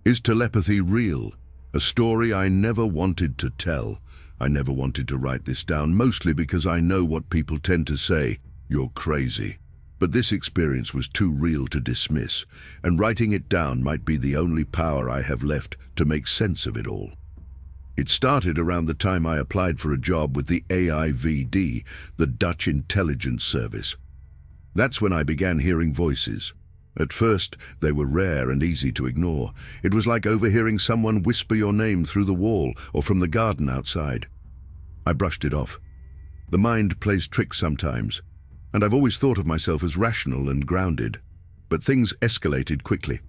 Is telepathy real? A story I never wanted to tell. I never wanted to write this down, mostly because I know what people tend to say: you're crazy. But this experience was too real to dismiss, and writing it down might be the only power I have left to make sense of it all. It started around the time I applied for a job with the AIVD, the Dutch intelligence service. That's when I began hearing voices. At first, they were rare and easy to ignore. It was like overhearing someone whisper your name through the wall or from the garden outside. I brushed it off. The mind plays tricks sometimes, and I've always thought of myself as rational and grounded. But things escalated quickly.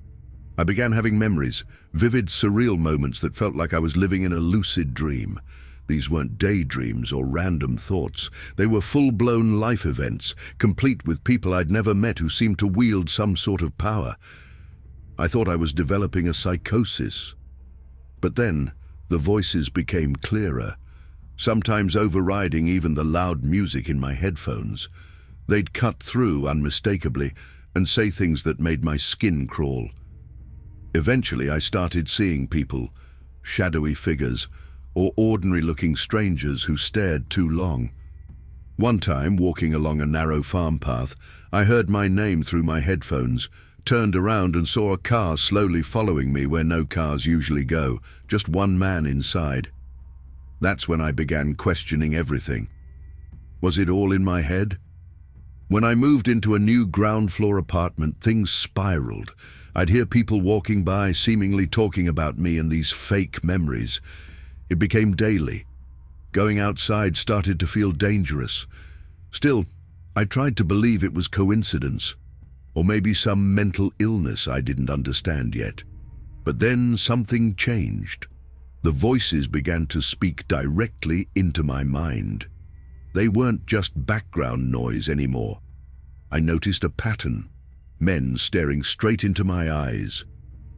I began having memories, vivid, surreal moments that felt like I was living in a lucid dream. These weren't daydreams or random thoughts. They were full-blown life events, complete with people I'd never met who seemed to wield some sort of power. I thought I was developing a psychosis. But then, the voices became clearer, sometimes overriding even the loud music in my headphones. They'd cut through unmistakably and say things that made my skin crawl. Eventually, I started seeing people, shadowy figures, or ordinary-looking strangers who stared too long. One time, walking along a narrow farm path, I heard my name through my headphones, turned around and saw a car slowly following me where no cars usually go, just one man inside. That's when I began questioning everything. Was it all in my head? When I moved into a new ground-floor apartment, things spiraled. I'd hear people walking by, seemingly talking about me and these fake memories. It became daily. Going outside started to feel dangerous. Still, I tried to believe it was coincidence, or maybe some mental illness I didn't understand yet. But then something changed. The voices began to speak directly into my mind. They weren't just background noise anymore. I noticed a pattern. Men staring straight into my eyes.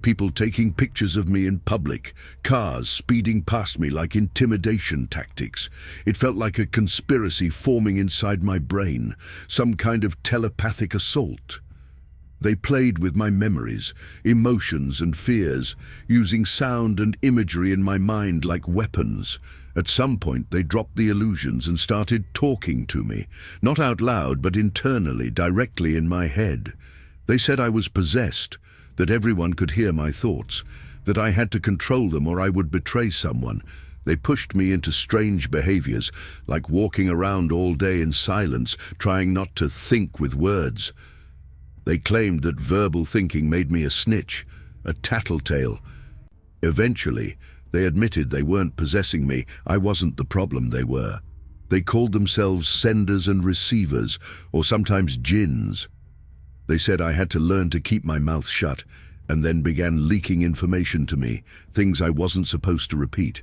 People taking pictures of me in public, cars speeding past me like intimidation tactics. It felt like a conspiracy forming inside my brain, some kind of telepathic assault. They played with my memories, emotions and fears, using sound and imagery in my mind like weapons. At some point, they dropped the illusions and started talking to me, not out loud, but internally, directly in my head. They said I was possessed, that everyone could hear my thoughts, that I had to control them or I would betray someone. They pushed me into strange behaviors, like walking around all day in silence, trying not to think with words. They claimed that verbal thinking made me a snitch, a tattletale. Eventually, they admitted they weren't possessing me. I wasn't the problem, they were. They called themselves senders and receivers, or sometimes jinns. They said I had to learn to keep my mouth shut, and then began leaking information to me, things I wasn't supposed to repeat.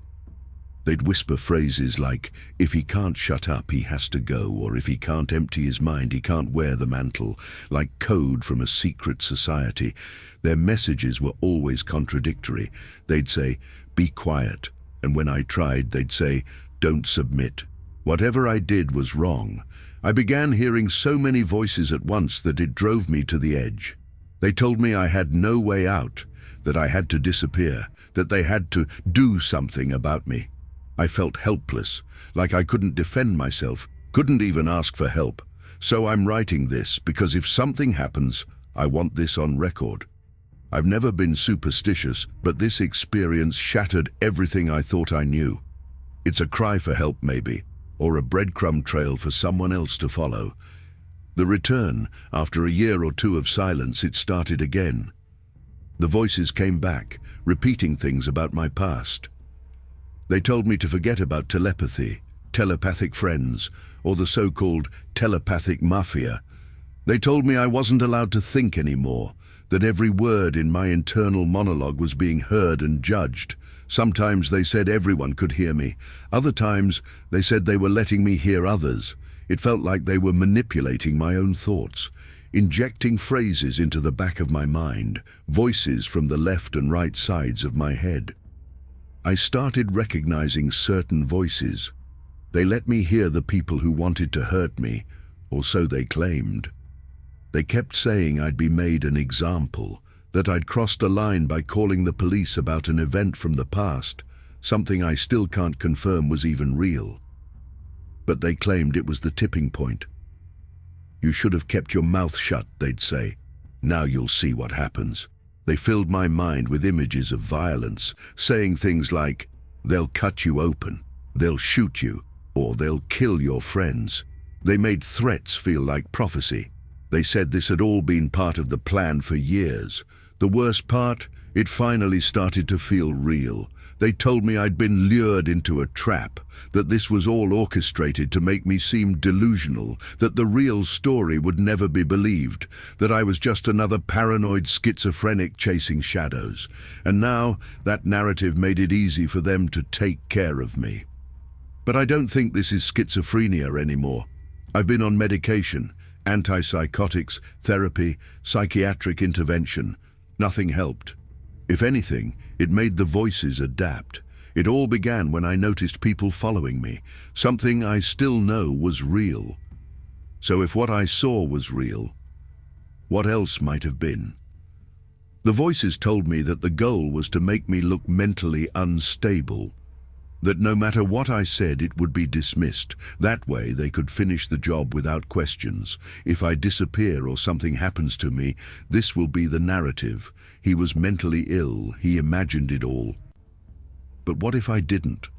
They'd whisper phrases like, if he can't shut up, he has to go, or if he can't empty his mind, he can't wear the mantle, like code from a secret society. Their messages were always contradictory. They'd say, be quiet, and when I tried, they'd say, don't submit. Whatever I did was wrong. I began hearing so many voices at once that it drove me to the edge. They told me I had no way out, that I had to disappear, that they had to do something about me. I felt helpless, like I couldn't defend myself, couldn't even ask for help. So I'm writing this because if something happens, I want this on record. I've never been superstitious, but this experience shattered everything I thought I knew. It's a cry for help maybe, or a breadcrumb trail for someone else to follow. The return, after a year or two of silence, it started again. The voices came back, repeating things about my past. They told me to forget about telepathy, telepathic friends, or the so-called telepathic mafia. They told me I wasn't allowed to think anymore, that every word in my internal monologue was being heard and judged. Sometimes they said everyone could hear me. Other times they said they were letting me hear others. It felt like they were manipulating my own thoughts, injecting phrases into the back of my mind, voices from the left and right sides of my head. I started recognizing certain voices. They let me hear the people who wanted to hurt me, or so they claimed. They kept saying I'd be made an example, that I'd crossed a line by calling the police about an event from the past, something I still can't confirm was even real. But they claimed it was the tipping point. "You should have kept your mouth shut," they'd say. "Now you'll see what happens." They filled my mind with images of violence, saying things like, "They'll cut you open, they'll shoot you, or they'll kill your friends." They made threats feel like prophecy. They said this had all been part of the plan for years. The worst part, it finally started to feel real. They told me I'd been lured into a trap, that this was all orchestrated to make me seem delusional, that the real story would never be believed, that I was just another paranoid schizophrenic chasing shadows. And now that narrative made it easy for them to take care of me. But I don't think this is schizophrenia anymore. I've been on medication, antipsychotics, therapy, psychiatric intervention. Nothing helped. If anything, it made the voices adapt. It all began when I noticed people following me, something I still know was real. So if what I saw was real, what else might have been? The voices told me that the goal was to make me look mentally unstable, that no matter what I said, it would be dismissed. That way they could finish the job without questions. If I disappear or something happens to me, this will be the narrative. He was mentally ill, he imagined it all. But what if I didn't?